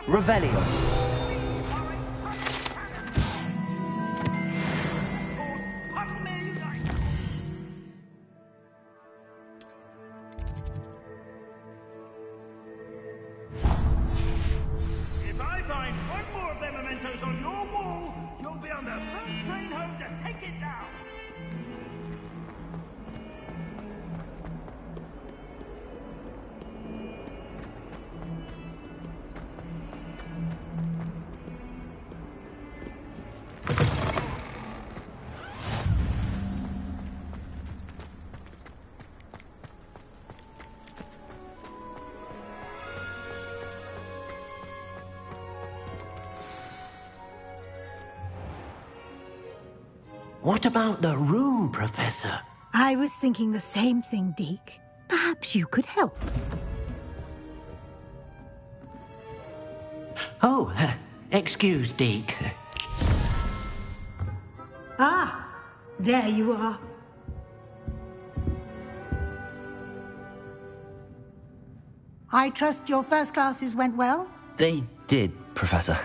Revelio. If I find one more of them mementos on your wall, you'll be on the first train home to take it down. What about the room, Professor? I was thinking the same thing, Deke. Perhaps you could help. Oh, excuse, Deke. Ah, there you are. I trust your first classes went well? They did, Professor.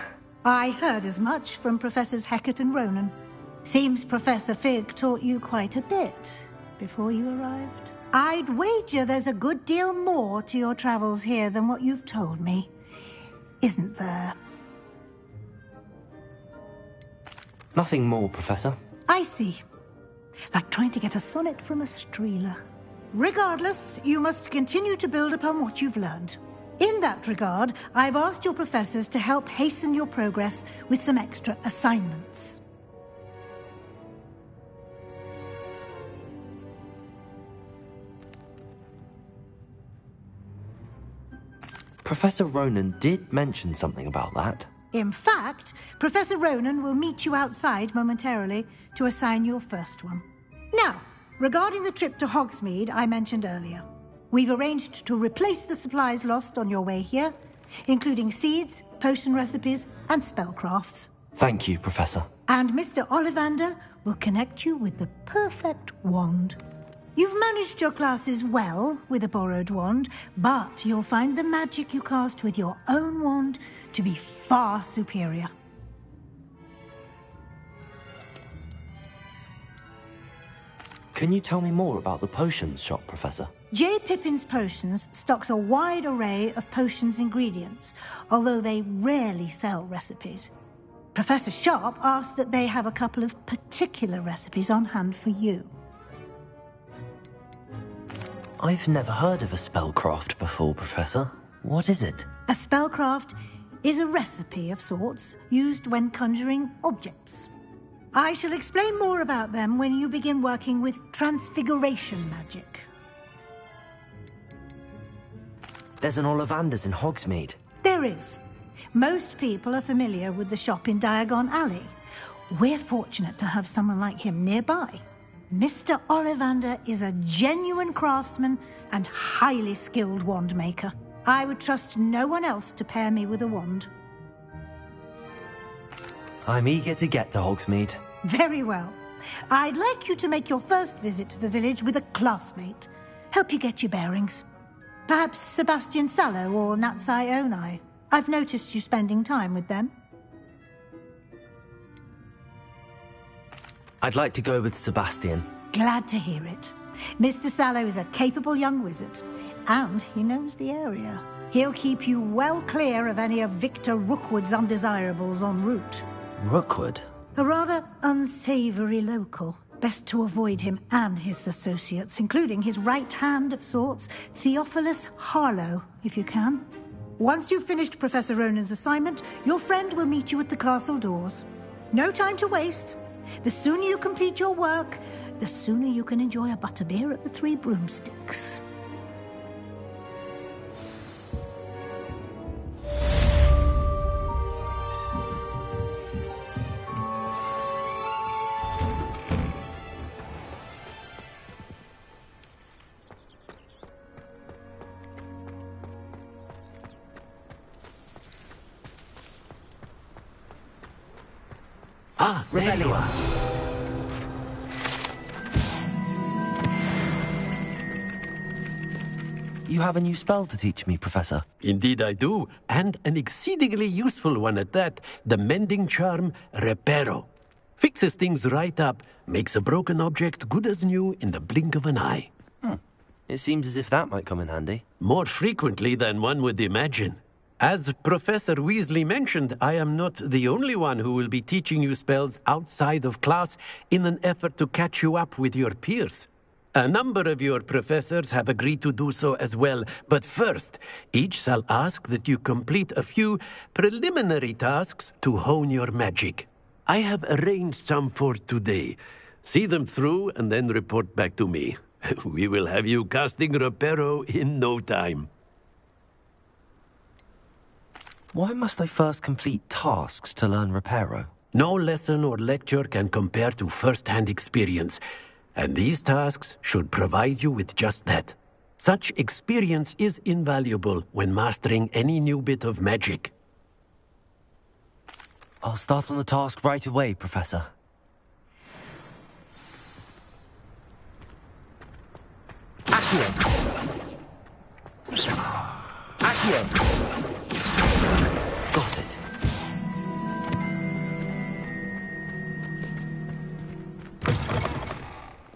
I heard as much from Professors Hecat and Ronan. Seems Professor Fig taught you quite a bit before you arrived. I'd wager there's a good deal more to your travels here than what you've told me. Isn't there? Nothing more, Professor. I see. Like trying to get a sonnet from a streeler. Regardless, you must continue to build upon what you've learned. In that regard, I've asked your professors to help hasten your progress with some extra assignments. Professor Ronan did mention something about that. In fact, Professor Ronan will meet you outside momentarily to assign your first one. Now, regarding the trip to Hogsmeade I mentioned earlier, we've arranged to replace the supplies lost on your way here, including seeds, potion recipes, and spellcrafts. Thank you, Professor. And Mr. Ollivander will connect you with the perfect wand. You've managed your classes well with a borrowed wand, but you'll find the magic you cast with your own wand to be far superior. Can you tell me more about the potions shop, Professor? J. Pippin's Potions stocks a wide array of potions ingredients, although they rarely sell recipes. Professor Sharp asked that they have a couple of particular recipes on hand for you. I've never heard of a spellcraft before, Professor. What is it? A spellcraft is a recipe of sorts used when conjuring objects. I shall explain more about them when you begin working with transfiguration magic. There's an Ollivander's in Hogsmeade. There is. Most people are familiar with the shop in Diagon Alley. We're fortunate to have someone like him nearby. Mr. Ollivander is a genuine craftsman and highly skilled wand maker. I would trust no one else to pair me with a wand. I'm eager to get to Hogsmeade. Very well. I'd like you to make your first visit to the village with a classmate. Help you get your bearings. Perhaps Sebastian Sallow or Natsai Onai. I've noticed you spending time with them. I'd like to go with Sebastian. Glad to hear it. Mr. Sallow is a capable young wizard, and he knows the area. He'll keep you well clear of any of Victor Rookwood's undesirables en route. Rookwood? A rather unsavoury local. Best to avoid him and his associates, including his right hand of sorts, Theophilus Harlow, if you can. Once you've finished Professor Ronan's assignment, your friend will meet you at the castle doors. No time to waste. The sooner you complete your work, the sooner you can enjoy a butterbeer at the Three Broomsticks. Ah, there you are. you have a new spell to teach me, Professor. Indeed I do, and an exceedingly useful one at that. The mending charm, Reparo. Fixes things right up, makes a broken object good as new in the blink of an eye. It seems as if that might come in handy. More frequently than one would imagine. As Professor Weasley mentioned, I am not the only one who will be teaching you spells outside of class in an effort to catch you up with your peers. A number of your professors have agreed to do so as well, but first, each shall ask that you complete a few preliminary tasks to hone your magic. I have arranged some for today. See them through and then report back to me. We will have you casting Reparo in no time. Why must I first complete tasks to learn Reparo? No lesson or lecture can compare to first-hand experience, and these tasks should provide you with just that. Such experience is invaluable when mastering any new bit of magic. I'll start on the task right away, Professor. Accio! Accio! Got it.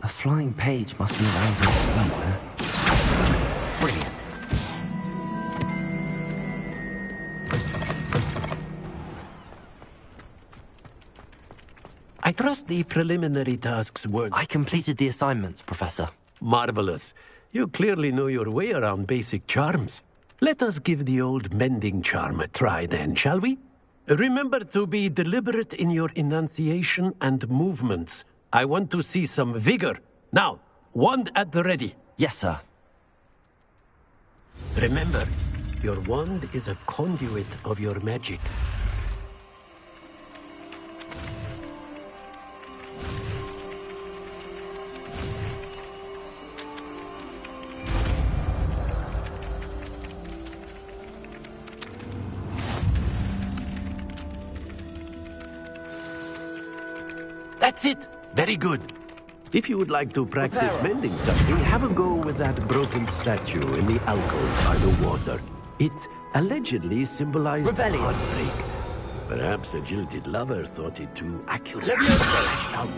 A flying page must be around here somewhere. Brilliant. I trust the preliminary tasks were... I completed the assignments, Professor. Marvelous. You clearly know your way around basic charms. Let us give the old mending charm a try then, shall we? Remember to be deliberate in your enunciation and movements. I want to see some vigor. Now, wand at the ready. Yes, sir. Remember, your wand is a conduit of your magic. That's it! Very good. If you would like to practice mending something, have a go with that broken statue in the alcove by the water. It allegedly symbolized heartbreak. Perhaps a jilted lover thought it too accurately splashed out.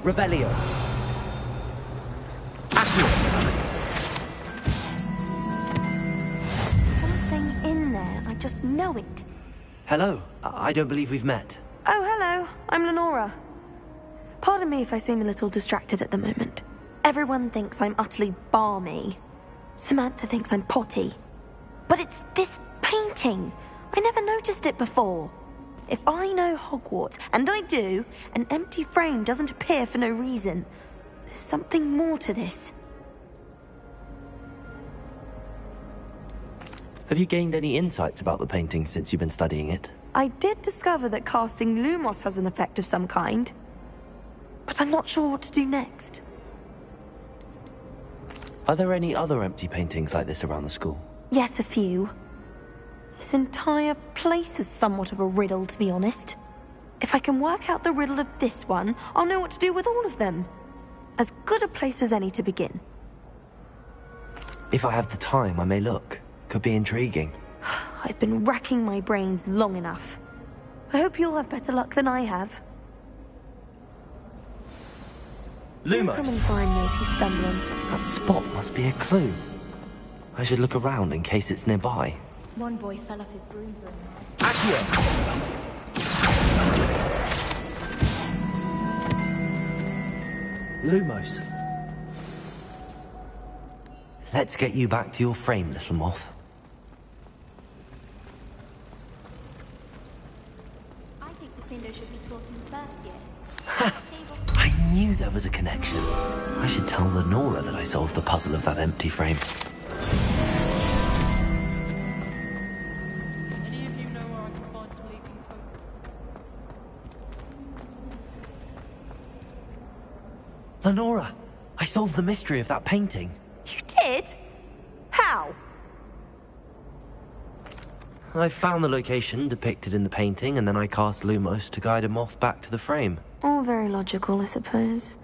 Revelio. Something in there. I just know it. Hello. I don't believe we've met. Oh, hello. I'm Lenora. Pardon me if I seem a little distracted at the moment. Everyone thinks I'm utterly balmy. Samantha thinks I'm potty. But it's this painting. I never noticed it before. If I know Hogwarts, and I do, an empty frame doesn't appear for no reason. There's something more to this. Have you gained any insights about the painting since you've been studying it? I did discover that casting Lumos has an effect of some kind. But I'm not sure what to do next. Are there any other empty paintings like this around the school? Yes, a few. This entire place is somewhat of a riddle, to be honest. If I can work out the riddle of this one, I'll know what to do with all of them. As good a place as any to begin. If I have the time, I may look. Could be intriguing. I've been racking my brains long enough. I hope you'll have better luck than I have. Do come and Lumos. find me if you stumble on something. That spot must be a clue. I should look around in case it's nearby. One boy fell off his broom. Lumos. Let's get you back to your frame, little moth. I think Defendo should be taught in the first year. I knew there was a connection. I should tell Lenora that I solved the puzzle of that empty frame. Any of you know where I can find some leaking coats? Lenora, I solved the mystery of that painting. You did? How? I found the location depicted in the painting, and then I cast Lumos to guide a moth back to the frame. All very logical, I suppose.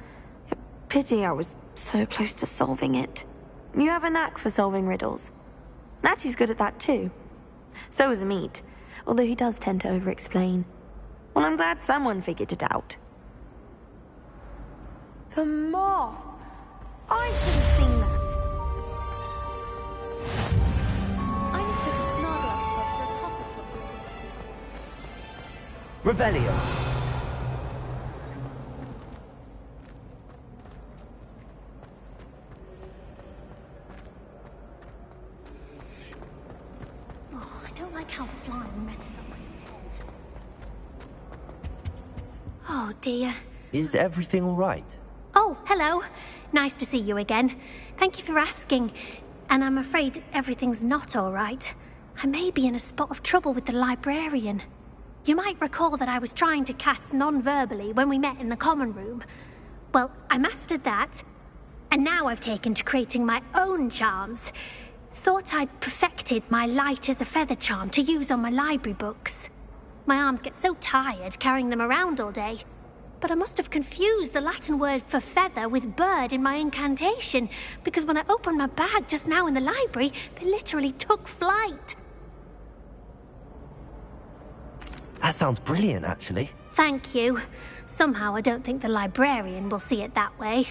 Pity I was so close to solving it. You have a knack for solving riddles. Natty's good at that too. So is Amit, although he does tend to over-explain. Well, I'm glad someone figured it out. The moth! I should have seen that. I just took a snarl off for a copper top. Revelio! Oh, I don't like how flying messes up my hair. Oh dear. Is everything all right? Oh, hello. Nice to see you again. Thank you for asking. And I'm afraid everything's not all right. I may be in a spot of trouble with the librarian. You might recall that I was trying to cast non-verbally when we met in the common room. Well, I mastered that, and now I've taken to creating my own charms. Thought I'd perfected my light as a feather charm to use on my library books. My arms get so tired carrying them around all day. But I must have confused the Latin word for feather with bird in my incantation, because when I opened my bag just now in the library, they literally took flight. That sounds brilliant, actually. Thank you. Somehow I don't think the librarian will see it that way.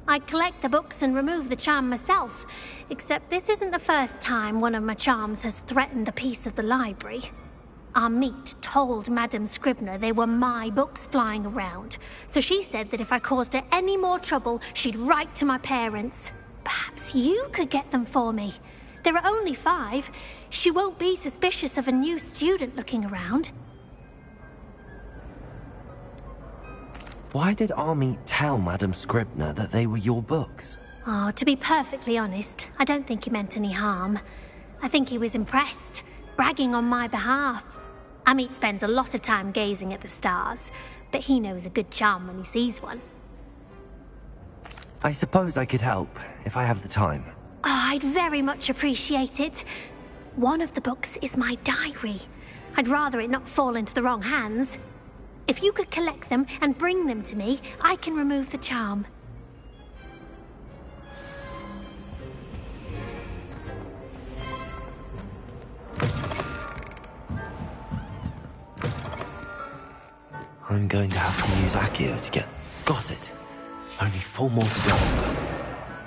I collect the books and remove the charm myself, except this isn't the first time one of my charms has threatened the peace of the library. Amit told Madame Scribner they were my books flying around, so she said that if I caused her any more trouble, she'd write to my parents. Perhaps you could get them for me. There are only 5. She won't be suspicious of a new student looking around. Why did Amit tell Madame Scribner that they were your books? Oh, to be perfectly honest, I don't think he meant any harm. I think he was impressed, bragging on my behalf. Amit spends a lot of time gazing at the stars, but he knows a good charm when he sees one. I suppose I could help, if I have the time. Oh, I'd very much appreciate it. One of the books is my diary. I'd rather it not fall into the wrong hands. If you could collect them and bring them to me, I can remove the charm. I'm going to have to use Accio to get... Got it. Only 4 more to go.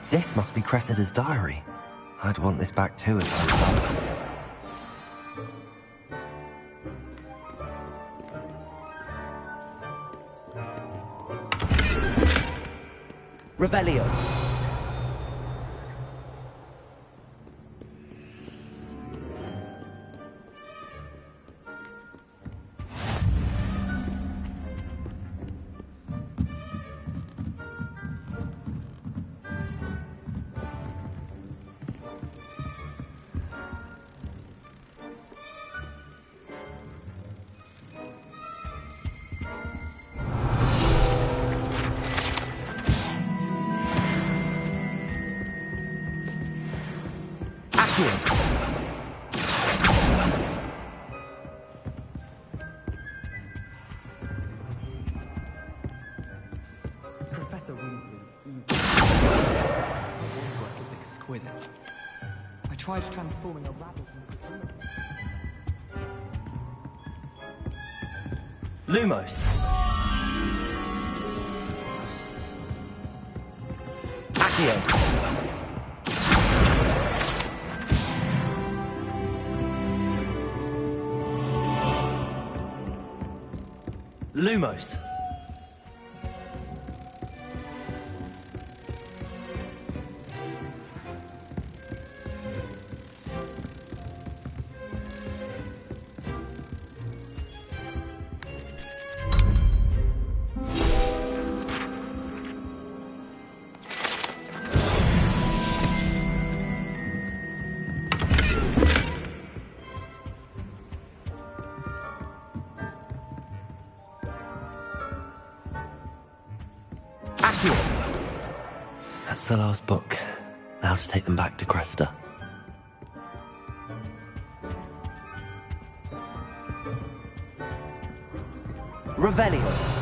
This must be Cressida's diary. I'd want this back too if I were. Revelio. Professor Weasley, her work is exquisite. I tried transforming a rabbit into a Lumos. Accio. Lumos. That's the last book. Now to take them back to Cressida. Revelio.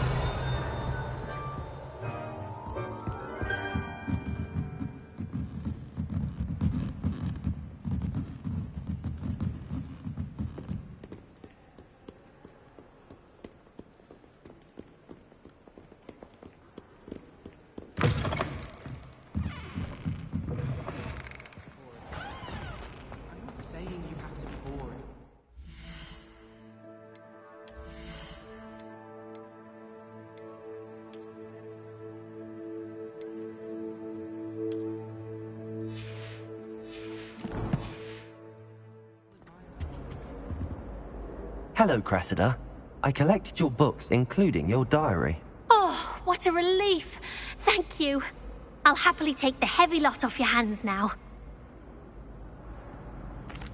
Hello, Cressida. I collected your books, including your diary. Oh, what a relief. Thank you. I'll happily take the heavy lot off your hands now.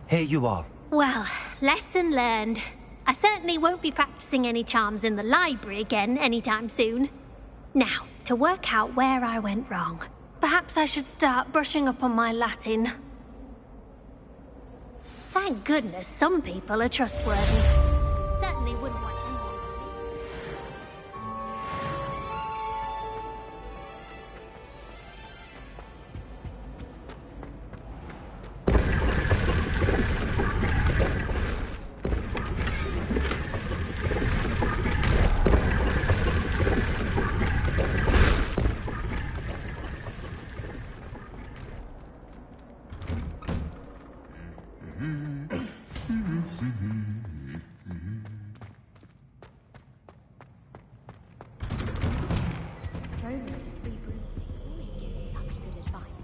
Here you are. Well, lesson learned. I certainly won't be practicing any charms in the library again anytime soon. Now, to work out where I went wrong. Perhaps I should start brushing up on my Latin. Thank goodness some people are trustworthy. Certainly wouldn't want anyone to leave.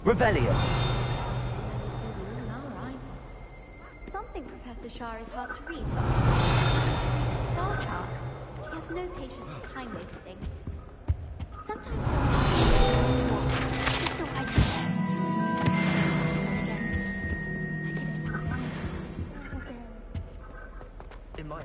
Revelio. Some think Professor Shah is hard to read, but star chart. She has no patience for time wasting. Sometimes just so I In my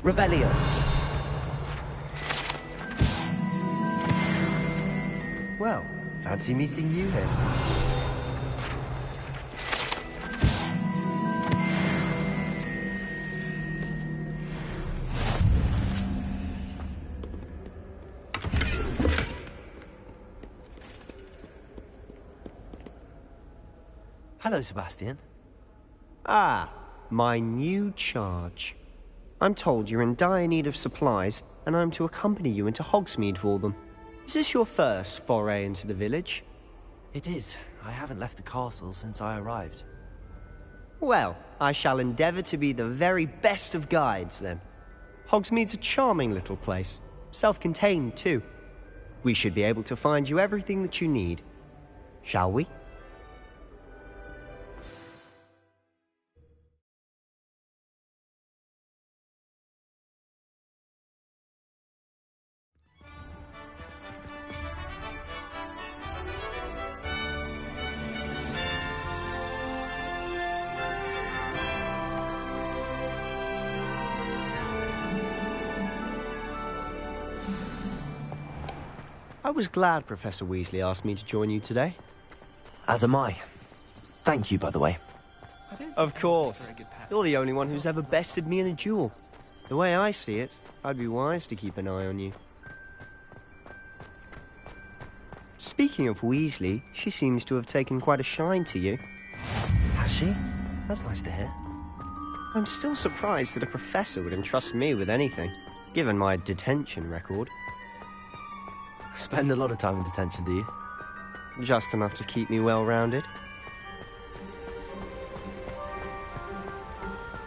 Revelio. Well, fancy meeting you here. Hello, Sebastian. Ah, my new charge. I'm told you're in dire need of supplies, and I'm to accompany you into Hogsmeade for them. Is this your first foray into the village? It is. I haven't left the castle since I arrived. Well, I shall endeavour to be the very best of guides, then. Hogsmeade's a charming little place. Self-contained, too. We should be able to find you everything that you need. Shall we? I was glad Professor Weasley asked me to join you today. As am I. Thank you, by the way. Of course. You're the only one who's ever bested me in a duel. The way I see it, I'd be wise to keep an eye on you. Speaking of Weasley, she seems to have taken quite a shine to you. Has she? That's nice to hear. I'm still surprised that a professor would entrust me with anything, given my detention record. Spend a lot of time in detention, do you? Just enough to keep me well-rounded.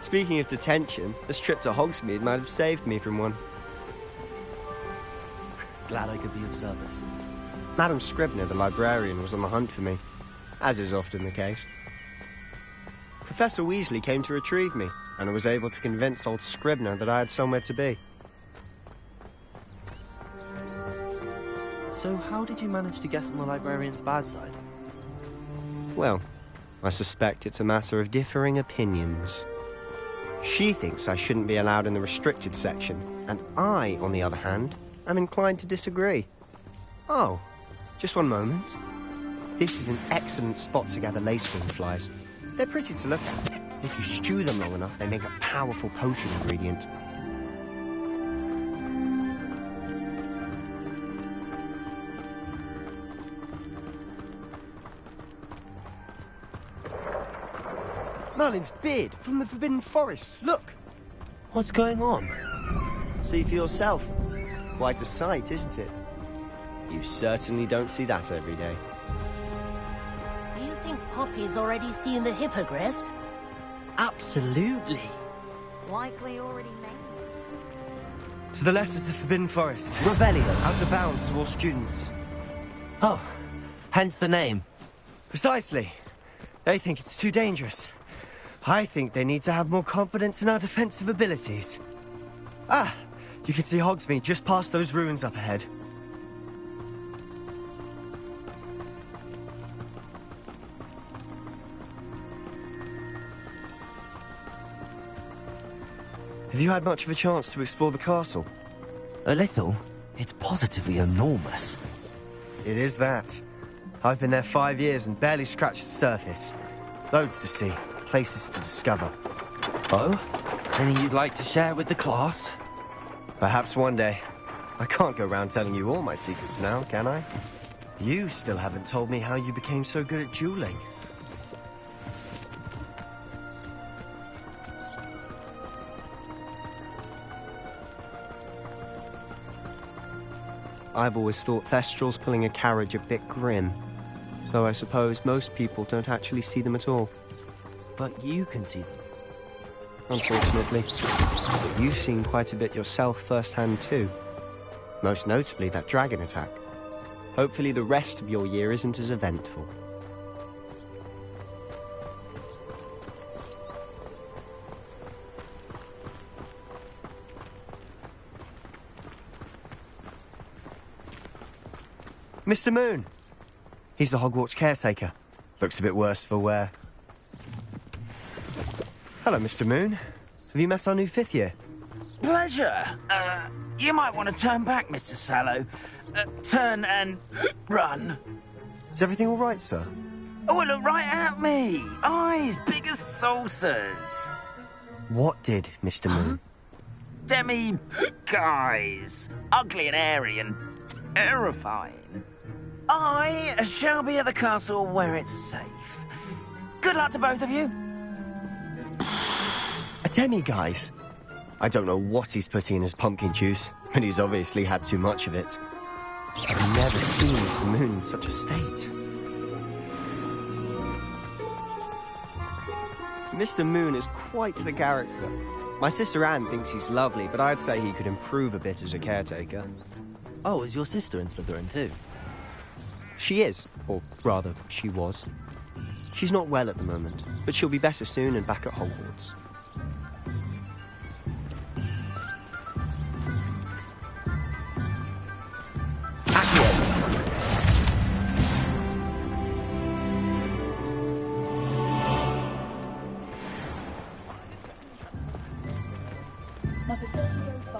Speaking of detention, this trip to Hogsmeade might have saved me from one. Glad I could be of service. Madam Scribner, the librarian, was on the hunt for me, as is often the case. Professor Weasley came to retrieve me, and I was able to convince old Scribner that I had somewhere to be. So how did you manage to get on the librarian's bad side? Well, I suspect it's a matter of differing opinions. She thinks I shouldn't be allowed in the restricted section, and I, on the other hand, am inclined to disagree. Oh, just one moment. This is an excellent spot to gather lacewing flies. They're pretty to look at. If you stew them long enough, they make a powerful potion ingredient. Merlin's beard from the Forbidden Forest. Look! What's going on? See for yourself. Quite a sight, isn't it? You certainly don't see that every day. Do you think Poppy's already seen the hippogriffs? Absolutely. Likely already made. To the left is the Forbidden Forest. Revelio. Out of bounds to all students. Oh, hence the name. Precisely. They think it's too dangerous. I think they need to have more confidence in our defensive abilities. Ah, you can see Hogsmeade just past those ruins up ahead. Have you had much of a chance to explore the castle? A little. It's positively enormous. It is that. I've been there 5 years and barely scratched the surface. Loads to see, places to discover. Oh? Any you'd like to share with the class? Perhaps one day. I can't go around telling you all my secrets now, can I? You still haven't told me how you became so good at dueling. I've always thought Thestrals pulling a carriage a bit grim. Though I suppose most people don't actually see them at all. But you can see them. Unfortunately. But you've seen quite a bit yourself firsthand too. Most notably that dragon attack. Hopefully the rest of your year isn't as eventful. Mr. Moon! He's the Hogwarts caretaker. Looks a bit worse for wear. Hello, Mr. Moon. Have you met our new 5th year? Pleasure. You might want to turn back, Mr. Sallow. Turn and run. Is everything all right, sir? Oh, look right at me. Eyes big as saucers. What did, Mr. Moon? Demi guys. Ugly and airy and terrifying. I shall be at the castle where it's safe. Good luck to both of you. A demi-guise? I don't know what he's putting in his pumpkin juice, but he's obviously had too much of it. I've never seen Mr. Moon in such a state. Mr. Moon is quite the character. My sister Anne thinks he's lovely, but I'd say he could improve a bit as a caretaker. Oh, is your sister in Slytherin too? She is, or rather, she was. She's not well at the moment, but she'll be better soon and back at Hogwarts.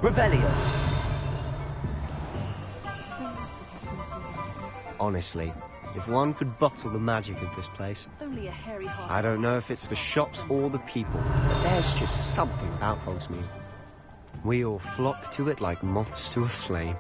Revelio. Honestly, if one could bottle the magic of this place. Only a hairy heart. I don't know if it's the shops or the people, but there's just something about Hogsmeade. We all flock to it like moths to a flame.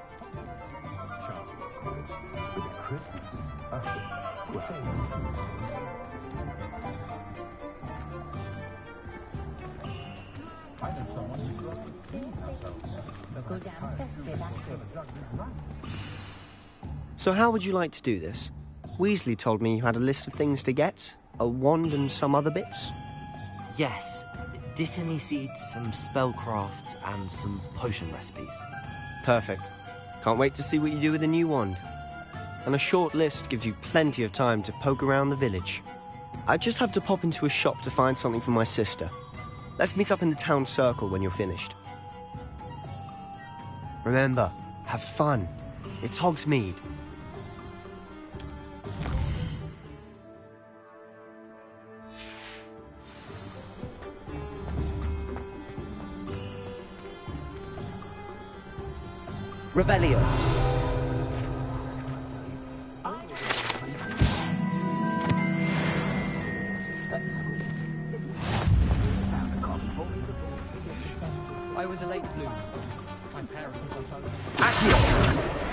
So how would you like to do this? Weasley told me you had a list of things to get, a wand and some other bits. Yes. Dittany seeds, some spellcrafts, and some potion recipes. Perfect. Can't wait to see what you do with the new wand. And a short list gives you plenty of time to poke around the village. I just have to pop into a shop to find something for my sister. Let's meet up in the town circle when you're finished. Remember, have fun. It's Hogsmeade. Revelio. I was a late bloomer. My parents were both. Accio.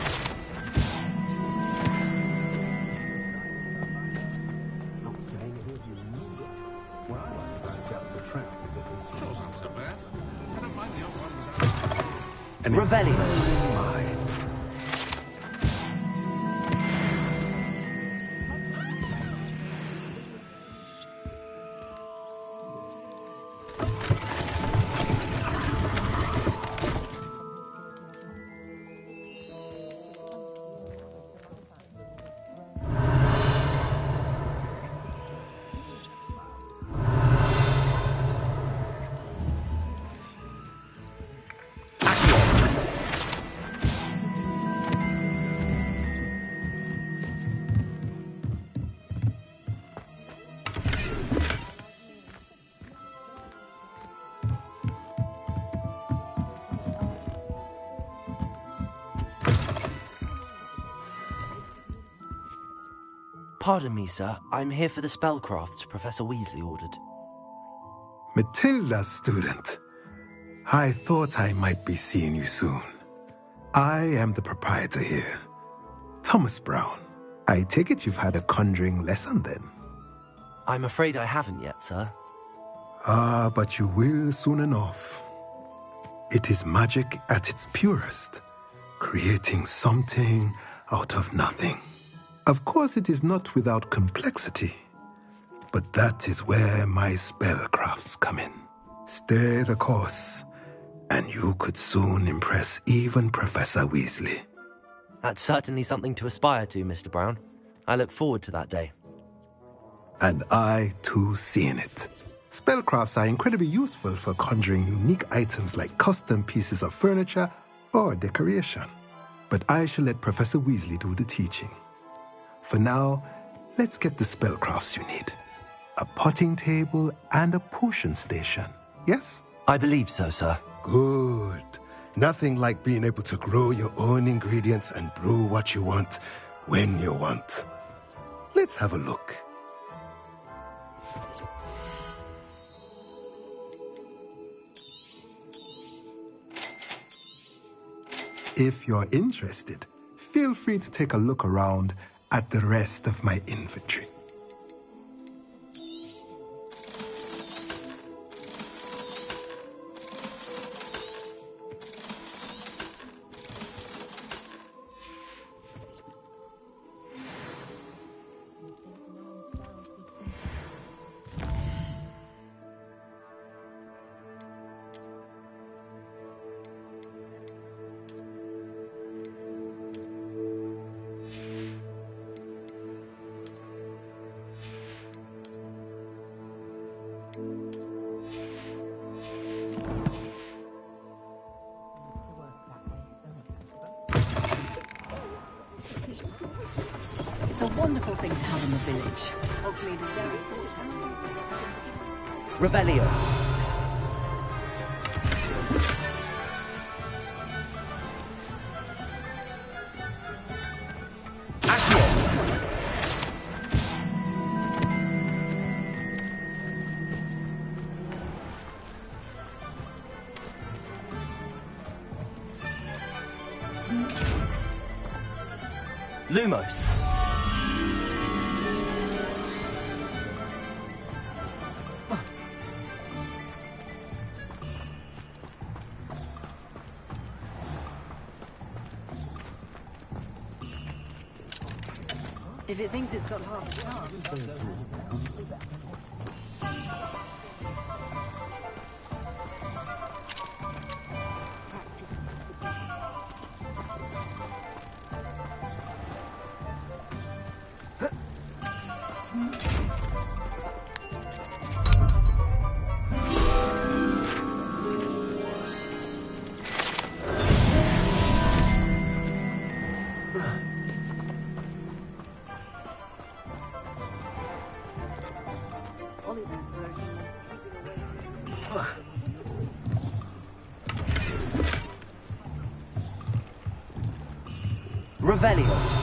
Revelio. Pardon me, sir. I'm here for the spellcrafts Professor Weasley ordered. Matilda's student. I thought I might be seeing you soon. I am the proprietor here, Thomas Brown. I take it you've had a conjuring lesson then? I'm afraid I haven't yet, sir. Ah, but you will soon enough. It is magic at its purest, creating something out of nothing. Of course, it is not without complexity, but that is where my spellcrafts come in. Stay the course, and you could soon impress even Professor Weasley. That's certainly something to aspire to, Mr. Brown. I look forward to that day. And I, too, seeing it. Spellcrafts are incredibly useful for conjuring unique items like custom pieces of furniture or decoration. But I shall let Professor Weasley do the teaching. For now, let's get the spellcrafts you need. A potting table and a potion station, yes? I believe so, sir. Good. Nothing like being able to grow your own ingredients and brew what you want when you want. Let's have a look. If you're interested, feel free to take a look around at the rest of my inventory. It's a wonderful thing to have in the village. Hogsmeade is very important. Revelio. Lumos. If it thinks it's got half a chance. Revelio.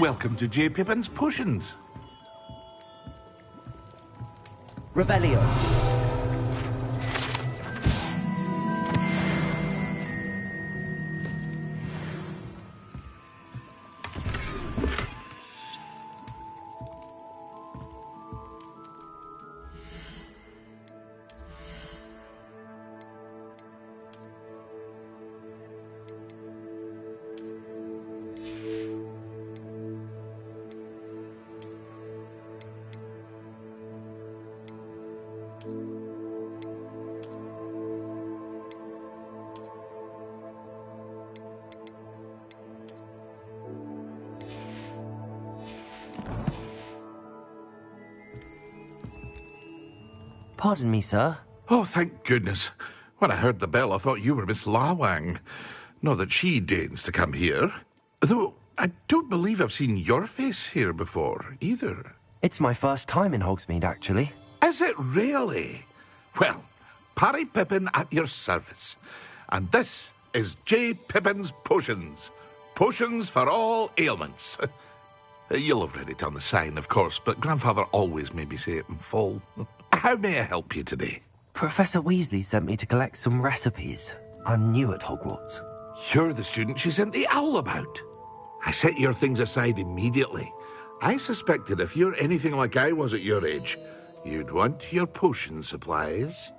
Welcome to J. Pippin's Potions. Revelio. Pardon me, sir. Oh, thank goodness. When I heard the bell, I thought you were Miss Lawang. Not that she deigns to come here. Though I don't believe I've seen your face here before, either. It's my first time in Hogsmeade, actually. Is it really? Well, Parry Pippin at your service. And this is J. Pippin's Potions. Potions for all ailments. You'll have read it on the sign, of course, but Grandfather always made me say it in full. How may I help you today? Professor Weasley sent me to collect some recipes. I'm new at Hogwarts. You're the student she sent the owl about. I set your things aside immediately. I suspected if you're anything like I was at your age, you'd want your potion supplies.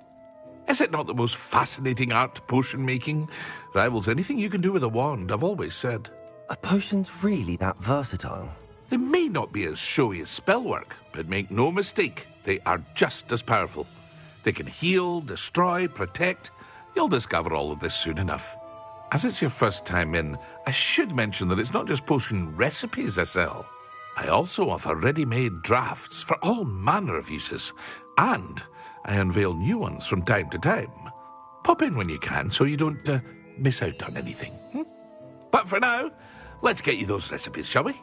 Is it not the most fascinating art, potion making? Rivals anything you can do with a wand, I've always said. Are potions really that versatile? They may not be as showy as spellwork, but make no mistake, they are just as powerful. They can heal, destroy, protect. You'll discover all of this soon enough. As it's your first time in, I should mention that it's not just potion recipes I sell. I also offer ready-made drafts for all manner of uses, and I unveil new ones from time to time. Pop in when you can so you don't miss out on anything. But for now, let's get you those recipes, shall we?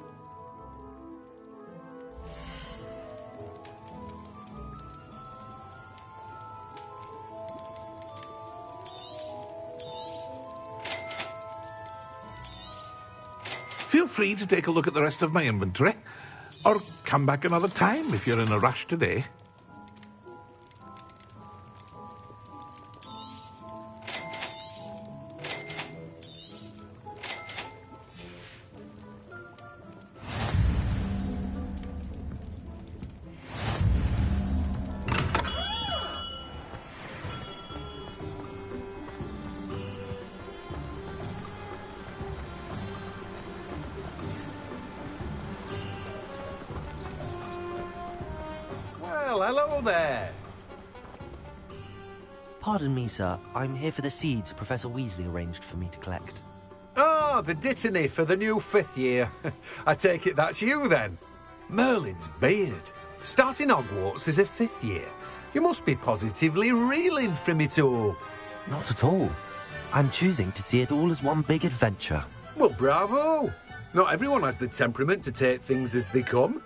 Feel free to take a look at the rest of my inventory, or come back another time if you're in a rush today. Well, hello there. Pardon me, sir. I'm here for the seeds Professor Weasley arranged for me to collect. Ah, the dittany for the new 5th year. I take it that's you, then. Merlin's beard. Starting Hogwarts as a 5th year. You must be positively reeling from it all. Not at all. I'm choosing to see it all as one big adventure. Well, bravo. Not everyone has the temperament to take things as they come.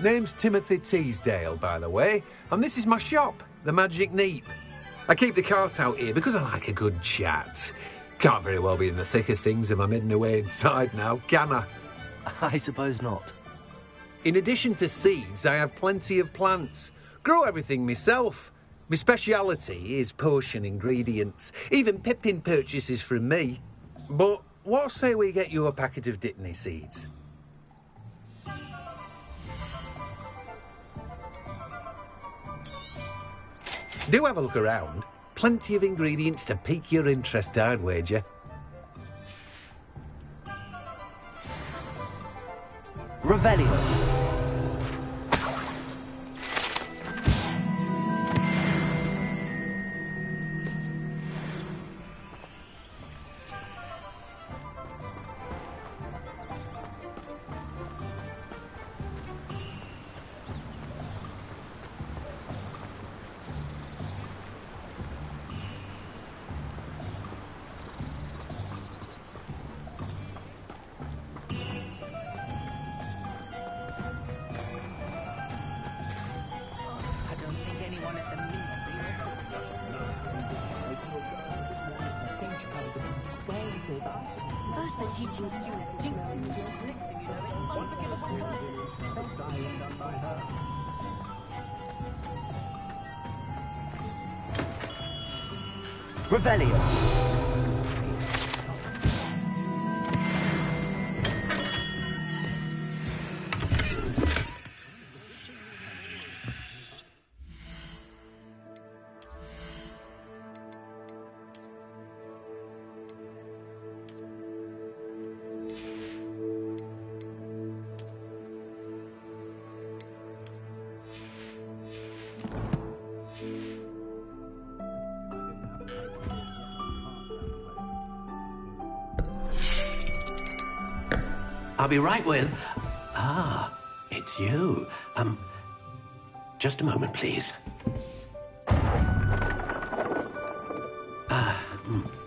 Name's Timothy Teasdale, by the way, and this is my shop, the Magic Neep. I keep the cart out here because I like a good chat. Can't very well be in the thick of things if I'm hidden away inside now, can I? I suppose not. In addition to seeds, I have plenty of plants. Grow everything myself. My speciality is potion ingredients. Even Pippin purchases from me. But what say we get you a packet of Dittany seeds? Do have a look around. Plenty of ingredients to pique your interest, I'd wager. Revelio. First they're teaching students jinxing. Next thing you know, it's unforgivable curse. Revelio. I'll be right with... Ah, it's you. Just a moment, please.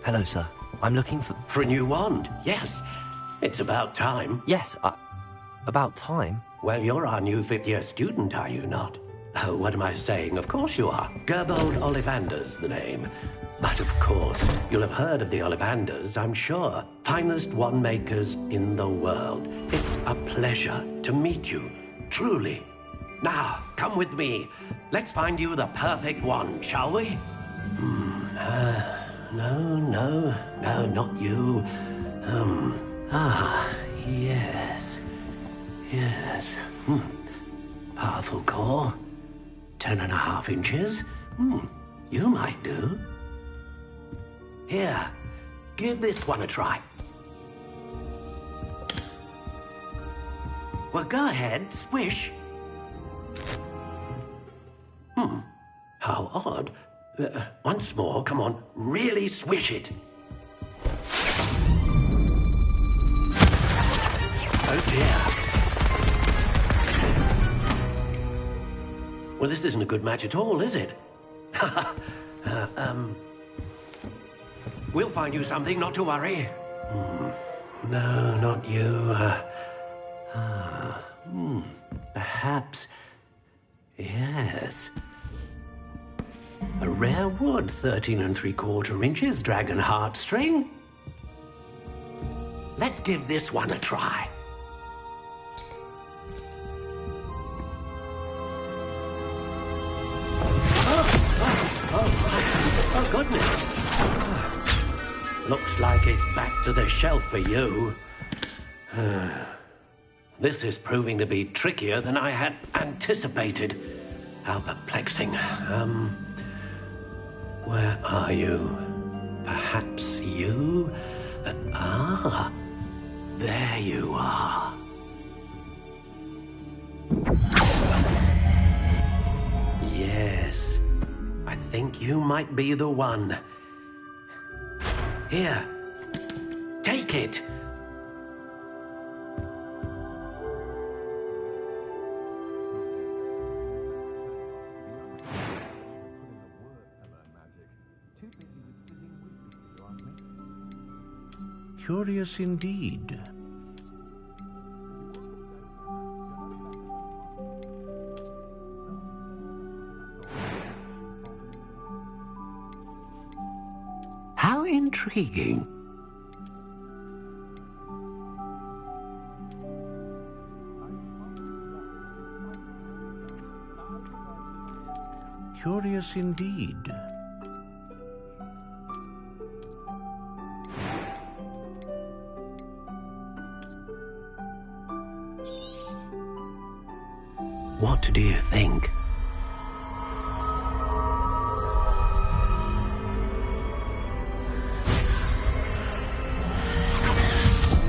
Hello, sir. I'm looking for... For a new wand, yes. It's about time. Yes, about time? Well, you're our new fifth-year student, are you not? Oh, what am I saying? Of course you are. Gerbold Ollivander's the name. But of course, you'll have heard of the Ollivanders, I'm sure. Finest wand makers in the world. It's a pleasure to meet you, truly. Now, come with me. Let's find you the perfect wand, shall we? No, not you. Yes. Powerful core. 10.5 inches. You might do. Here, give this one a try. Well, go ahead, swish. How odd. Once more, come on, really swish it. Oh dear. Well, this isn't a good match at all, is it? We'll find you something, not to worry. No, not you. Perhaps... Yes. A rare wood, 13 3/4 inches, dragon heartstring. Let's give this one a try. Oh, goodness. Looks like it's back to the shelf for you. This is proving to be trickier than I had anticipated. How perplexing. Where are you? Perhaps you? There you are. Yes, I think you might be the one. Here, take it. Curious indeed. How intriguing. Curious indeed. What do you think?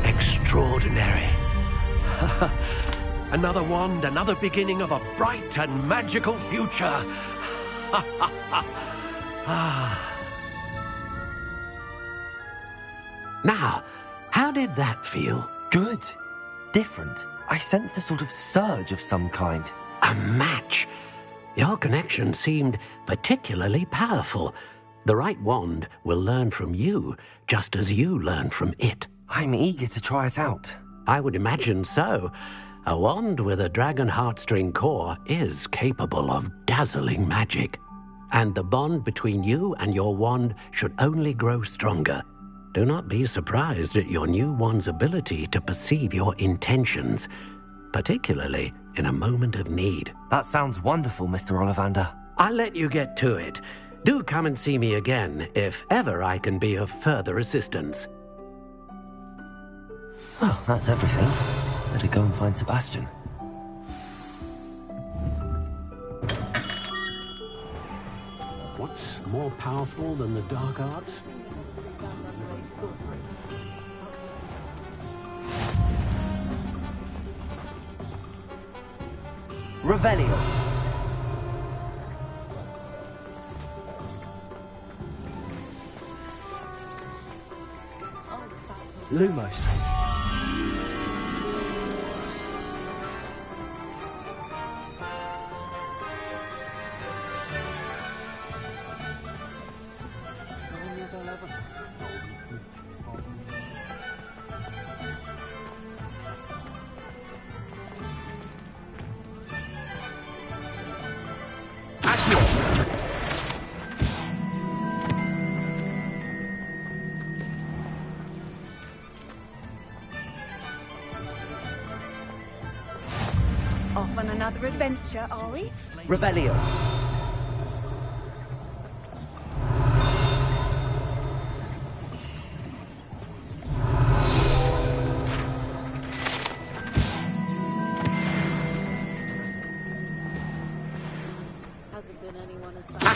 Extraordinary. Another wand, another beginning of a bright and magical future. Now, how did that feel? Good. Different. I sensed a sort of surge of some kind. A match. Your connection seemed particularly powerful. The right wand will learn from you, just as you learn from it. I'm eager to try it out. I would imagine so. A wand with a dragon heartstring core is capable of dazzling magic. And the bond between you and your wand should only grow stronger. Do not be surprised at your new wand's ability to perceive your intentions, particularly in a moment of need. That sounds wonderful, Mr. Ollivander. I'll let you get to it. Do come and see me again if ever I can be of further assistance. Well, that's everything. Better go and find Sebastian. What's more powerful than the dark arts? Revelio. Lumos. Off on another adventure, are we? Revelio. Hasn't been anyone as bad.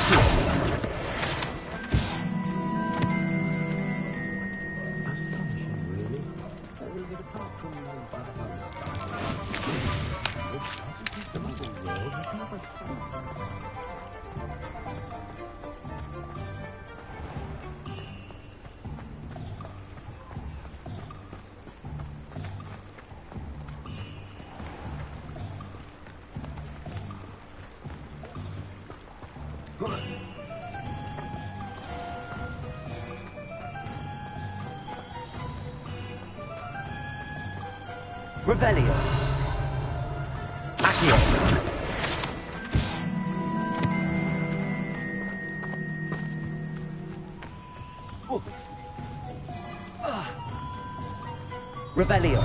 Revelio. Accio. Revelio.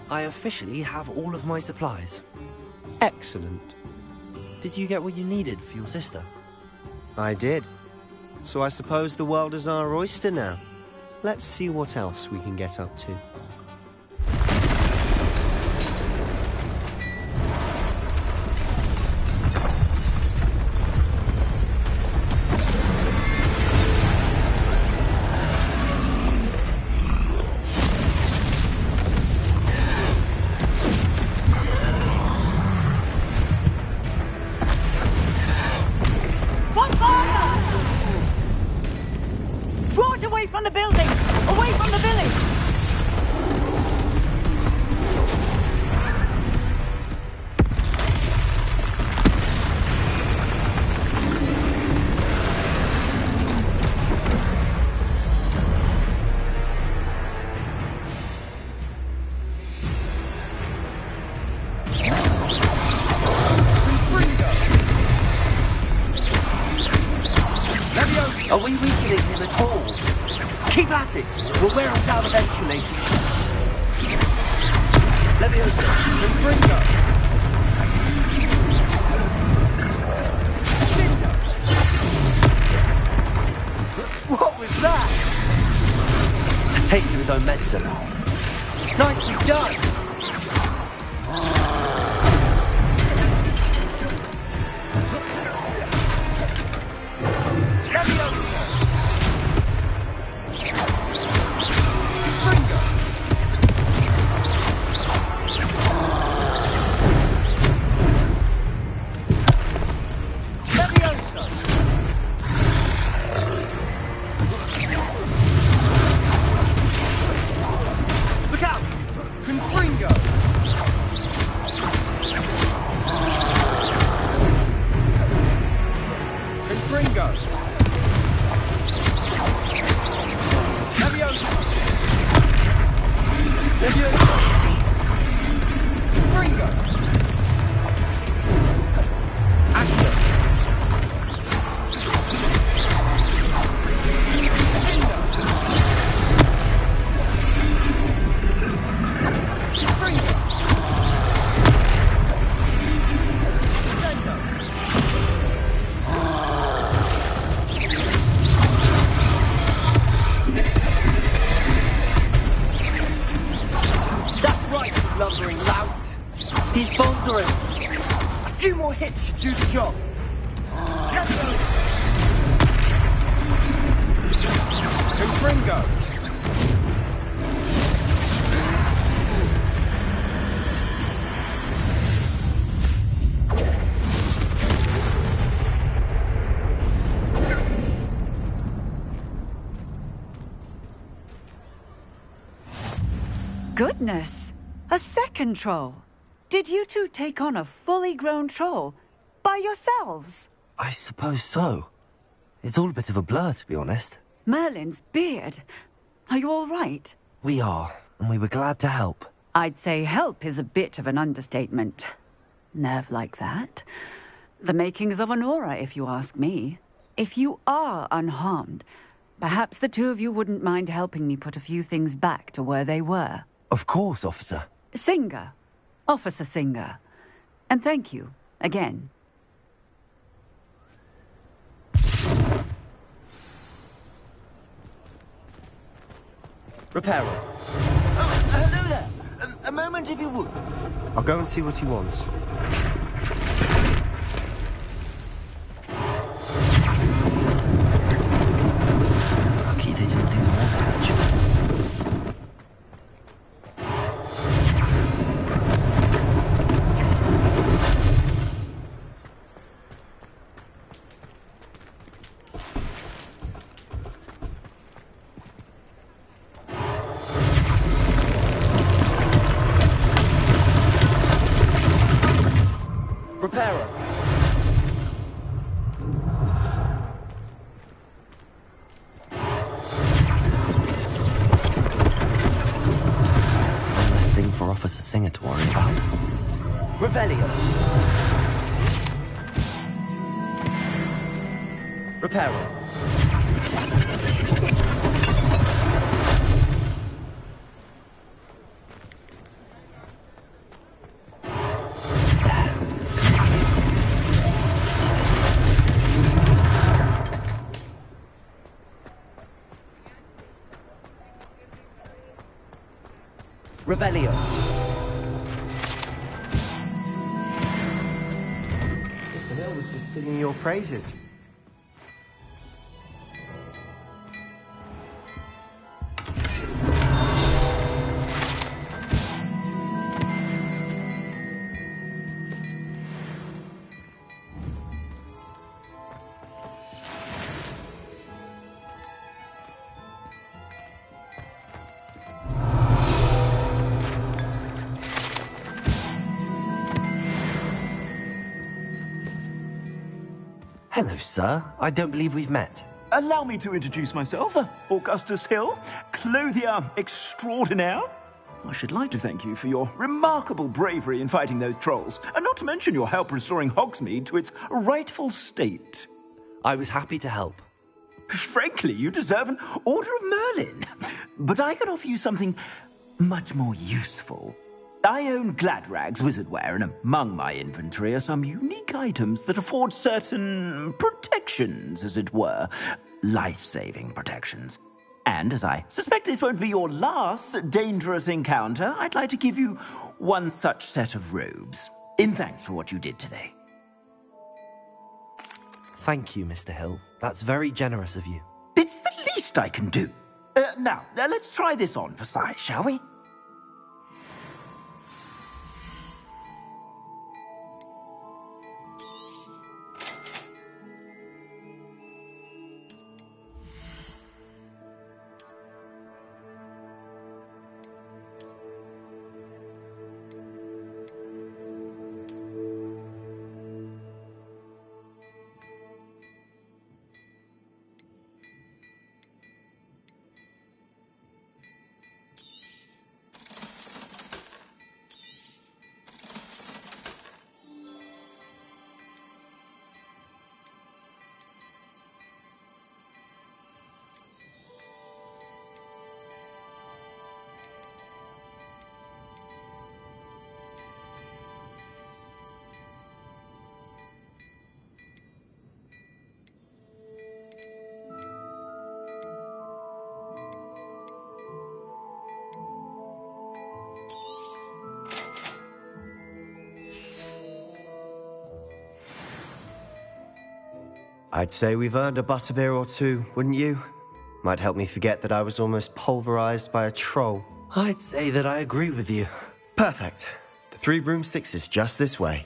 I officially have all of my supplies. Excellent. Did you get what you needed for your sister? I did. So I suppose the world is our oyster now. Let's see what else we can get up to. Draw it away from the building! Away from the village! Are we weakening him at all? Keep at it! We'll wear him down eventually. Leviosa, Confringo! What was that? A taste of his own medicine. Nicely done! Lumbering louts. He's bouldering. A few more hits should do the job. Confringo. Goodness! A second troll! Did you two take on a fully grown troll? By yourselves? I suppose so. It's all a bit of a blur, to be honest. Merlin's beard. Are you all right? We are, and we were glad to help. I'd say help is a bit of an understatement. Nerve like that. The makings of an aura, if you ask me. If you are unharmed, perhaps the two of you wouldn't mind helping me put a few things back to where they were. Of course, officer. Singer. Officer Singer. And thank you, again. Repairer. Oh, hello there. A moment, if you would. I'll go and see what he wants. Lucky they didn't do more damage. Repairer. One less thing for Officer Singer to worry about. Revelio. Repairer. Revelio. The hell was just singing your praises. Hello, sir. I don't believe we've met. Allow me to introduce myself, Augustus Hill, clothier extraordinaire. I should like to thank you for your remarkable bravery in fighting those trolls, and not to mention your help restoring Hogsmeade to its rightful state. I was happy to help. Frankly, you deserve an Order of Merlin. But I can offer you something much more useful. I own Gladrag's wizardware, and among my inventory are some unique items that afford certain protections, as it were. Life-saving protections. And as I suspect this won't be your last dangerous encounter, I'd like to give you one such set of robes, in thanks for what you did today. Thank you, Mr. Hill. That's very generous of you. It's the least I can do. Now, let's try this on for size, shall we? I'd say we've earned a butterbeer or two, wouldn't you? Might help me forget that I was almost pulverized by a troll. I'd say that I agree with you. Perfect. The 3 broomsticks is just this way.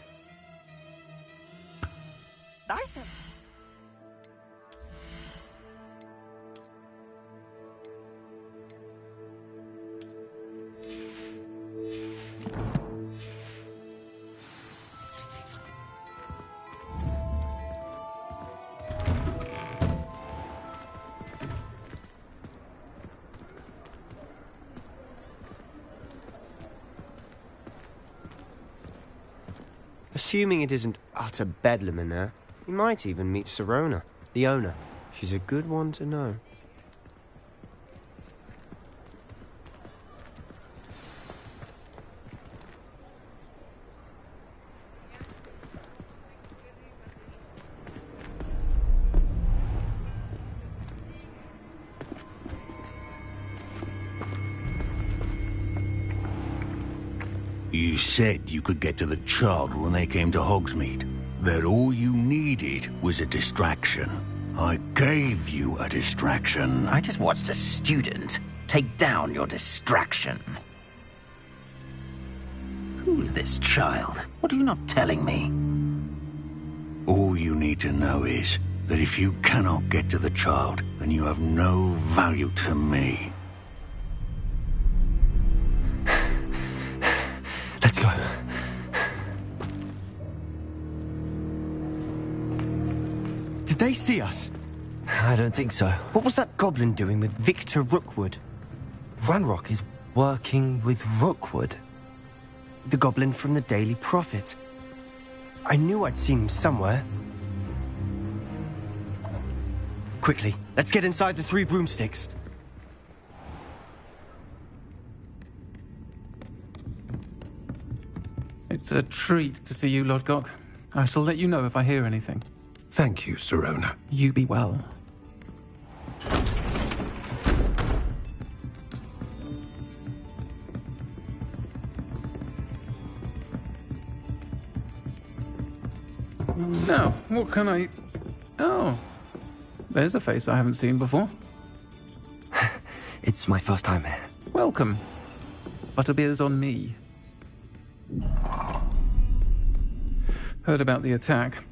Nice. Assuming it isn't utter bedlam in there, we might even meet Sirona, the owner. She's a good one to know. You said you could get to the child when they came to Hogsmeade. That all you needed was a distraction. I gave you a distraction. I just watched a student take down your distraction. Who's this child? What are you not telling me? All you need to know is that if you cannot get to the child, then you have no value to me. Let's go. Did they see us? I don't think so. What was that goblin doing with Victor Rookwood? Ranrock is working with Rookwood. The goblin from the Daily Prophet. I knew I'd seen him somewhere. Quickly, let's get inside the 3 broomsticks. It's a treat to see you, Lodgok. I shall let you know if I hear anything. Thank you, Sirona. You be well. Now, what can I... Oh, there's a face I haven't seen before. It's my first time here. Welcome. Butterbeer's on me. Heard about the attack.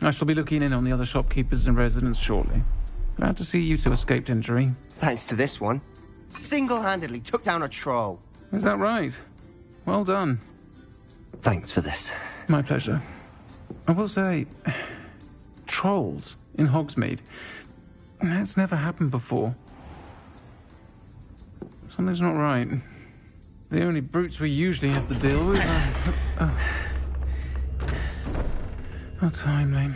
I shall be looking in on the other shopkeepers and residents shortly. Glad to see you two escaped injury. Thanks to this one. Single-handedly took down a troll. Is that right? Well done. Thanks for this. My pleasure. I will say, trolls in Hogsmeade. That's never happened before. Something's not right. The only brutes we usually have to deal with are... How timely.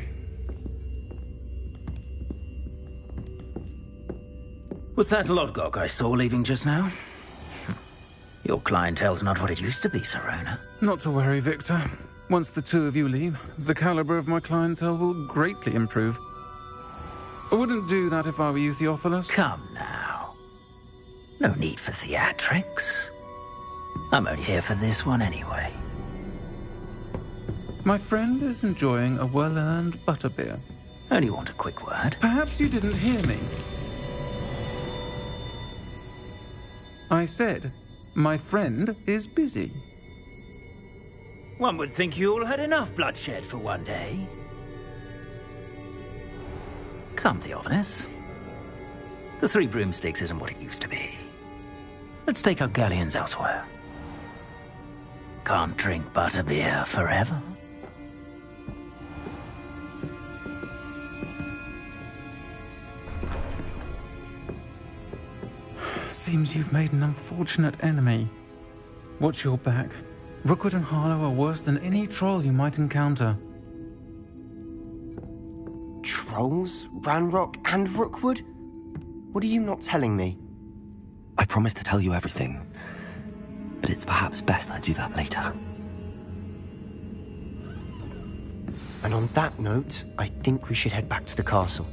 Was that Lodgok I saw leaving just now? Your clientele's not what it used to be, Sirona. Not to worry, Victor. Once the 2 of you leave, the caliber of my clientele will greatly improve. I wouldn't do that if I were you, Theophilus. Come now. No need for theatrics. I'm only here for this one anyway. My friend is enjoying a well-earned butterbeer. Only want a quick word. Perhaps you didn't hear me. I said, my friend is busy. One would think you all had enough bloodshed for one day. Come, Theophilus. The Three Broomsticks isn't what it used to be. Let's take our galleons elsewhere. Can't drink butterbeer forever. Seems you've made an unfortunate enemy. Watch your back. Rookwood and Harlow are worse than any troll you might encounter. Trolls? Ranrock and Rookwood? What are you not telling me? I promised to tell you everything, but it's perhaps best I do that later. And on that note, I think we should head back to the castle.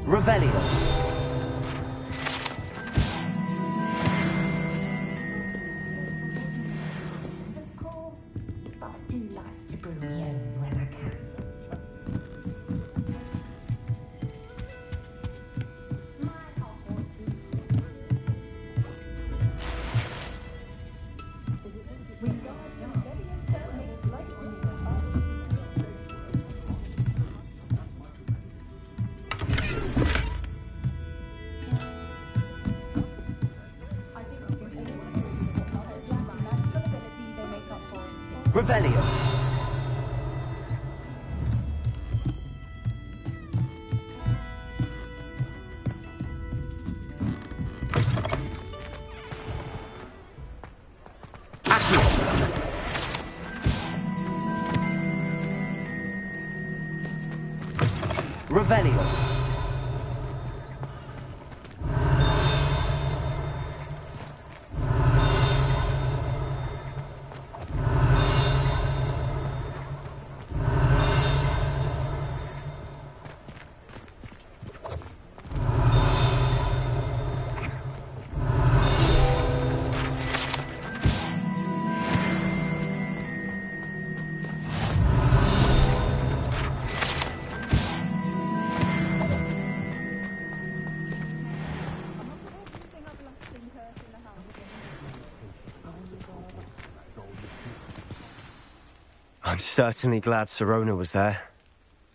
Revelio. Revelio. Revelio. I'm certainly glad Sirona was there.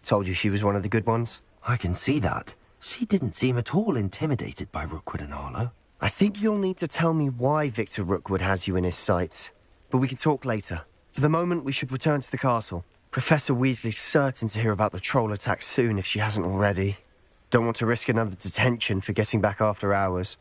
Told you she was one of the good ones. I can see that. She didn't seem at all intimidated by Rookwood and Harlow. I think you'll need to tell me why Victor Rookwood has you in his sights. But we can talk later. For the moment, we should return to the castle. Professor Weasley's certain to hear about the troll attack soon if she hasn't already. Don't want to risk another detention for getting back after hours.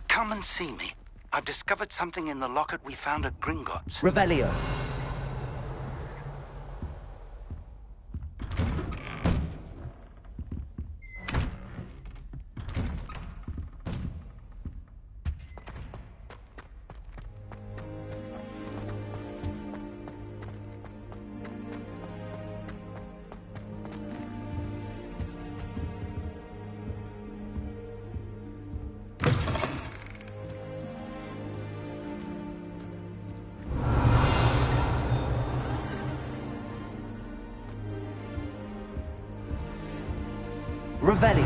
Come and see me. I've discovered something in the locket we found at Gringotts. Revelio. Revelio.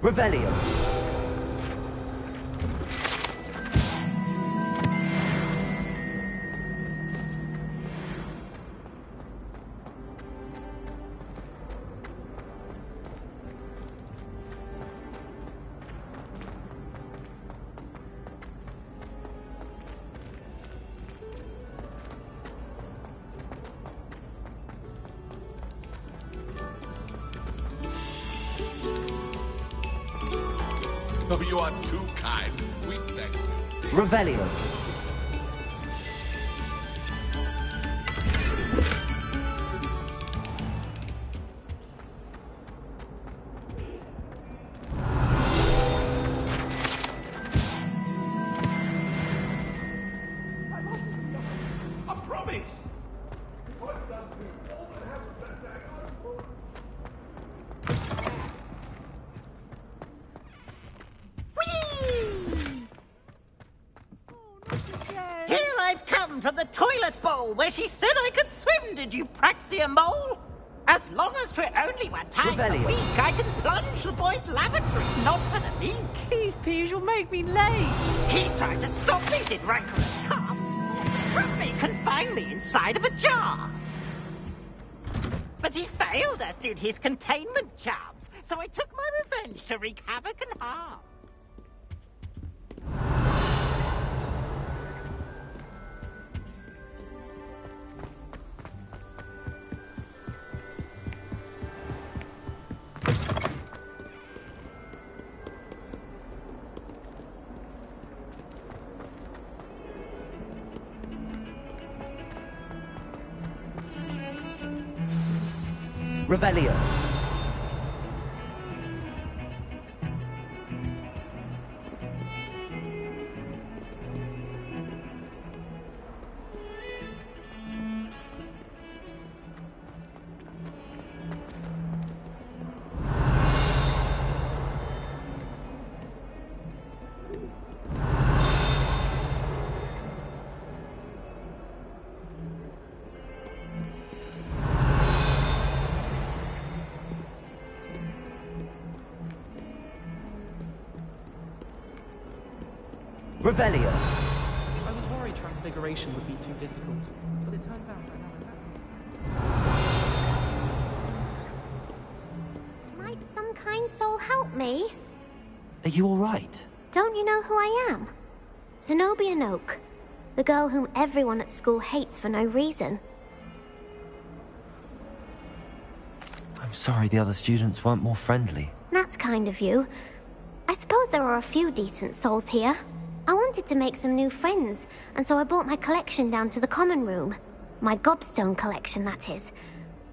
Revelio. Oh, you are too kind. We thank you. Revelio. I promise. Here I've come from the toilet bowl where she said I could swim, did you praxia mole? As long as for only one time a Revelio. week, I can plunge the boys' lavatory, not for the week. Please, Peeves, you'll make me late. He tried to stop me, did rancorous cop. Trap me, confine me inside of a jar. But he failed, as did his containment charms, so I took my revenge to wreak havoc and harm. Revelio. Revelio. I was worried transfiguration would be too difficult, but it turns out I have Might some kind soul help me? Are you all right? Don't you know who I am? Zenobia Noak, the girl whom everyone at school hates for no reason. I'm sorry the other students weren't more friendly. That's kind of you. I suppose there are a few decent souls here. I wanted to make some new friends, and so I brought my collection down to the common room. My gobstone collection, that is.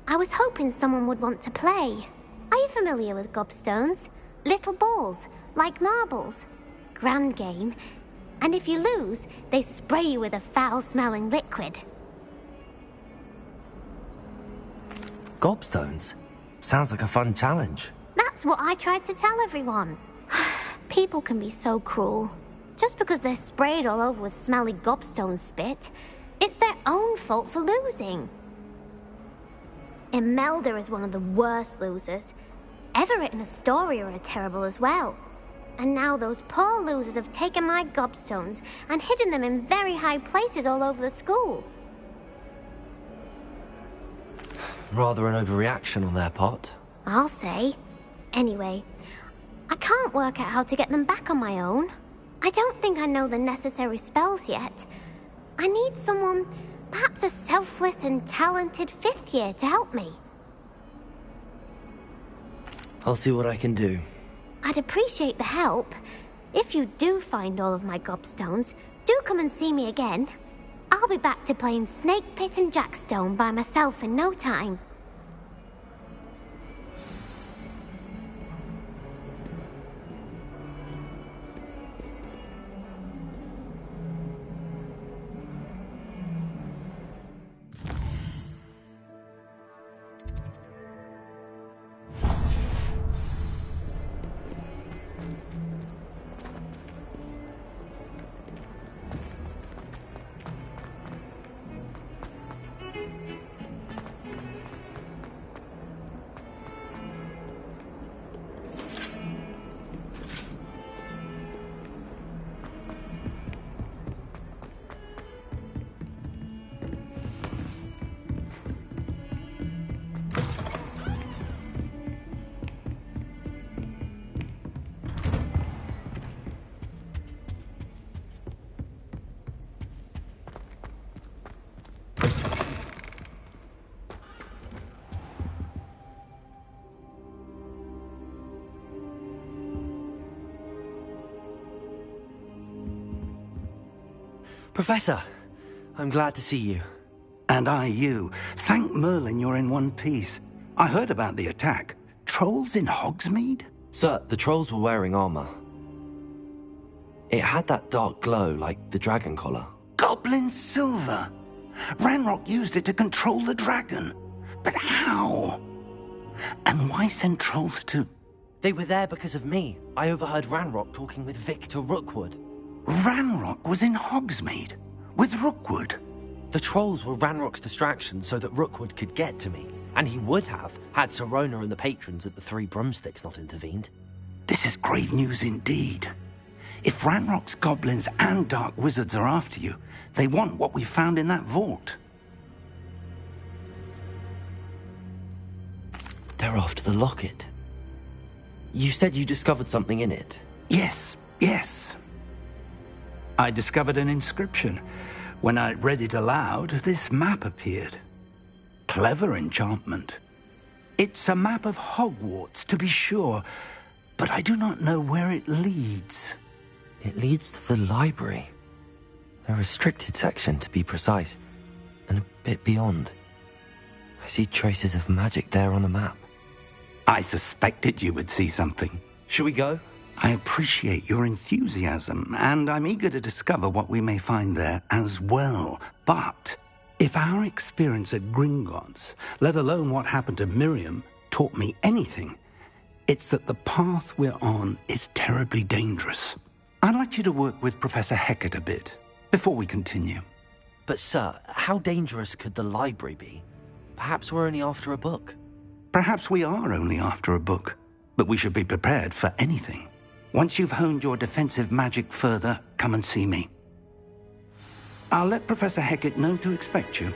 I was hoping someone would want to play. Are you familiar with gobstones? Little balls, like marbles. Grand game. And if you lose, they spray you with a foul-smelling liquid. Gobstones? Sounds like a fun challenge. That's what I tried to tell everyone. People can be so cruel. Just because they're sprayed all over with smelly gobstone spit, it's their own fault for losing. Imelda is one of the worst losers. Everett and Astoria are terrible as well. And now those poor losers have taken my gobstones and hidden them in very high places all over the school. Rather an overreaction on their part. I'll say. Anyway, I can't work out how to get them back on my own. I don't think I know the necessary spells yet. I need someone, perhaps a selfless and talented fifth year to help me. I'll see what I can do. I'd appreciate the help. If you do find all of my gobstones, do come and see me again. I'll be back to playing Snake Pit and Jackstone by myself in no time. Professor, I'm glad to see you. And I you. Thank Merlin you're in one piece. I heard about the attack. Trolls in Hogsmeade? Sir, the trolls were wearing armor. It had that dark glow like the dragon collar. Goblin silver! Ranrock used it to control the dragon. But how? And why send trolls to... They were there because of me. I overheard Ranrock talking with Victor Rookwood. Ranrock was in Hogsmeade? With Rookwood? The trolls were Ranrock's distraction so that Rookwood could get to me. And he would have, had Sirona and the patrons at the Three Broomsticks not intervened. This is grave news indeed. If Ranrock's goblins and dark wizards are after you, they want what we found in that vault. They're after the locket. You said you discovered something in it. Yes. I discovered an inscription. When I read it aloud, this map appeared. Clever enchantment. It's a map of Hogwarts, to be sure, but I do not know where it leads. It leads to the library. A restricted section, to be precise, and a bit beyond. I see traces of magic there on the map. I suspected you would see something. Shall we go? I appreciate your enthusiasm, and I'm eager to discover what we may find there as well. But if our experience at Gringotts, let alone what happened to Miriam, taught me anything, it's that the path we're on is terribly dangerous. I'd like you to work with Professor Hecat a bit before we continue. But sir, how dangerous could the library be? Perhaps we're only after a book. Perhaps we are only after a book, but we should be prepared for anything. Once you've honed your defensive magic further, come and see me. I'll let Professor Hecat know to expect you.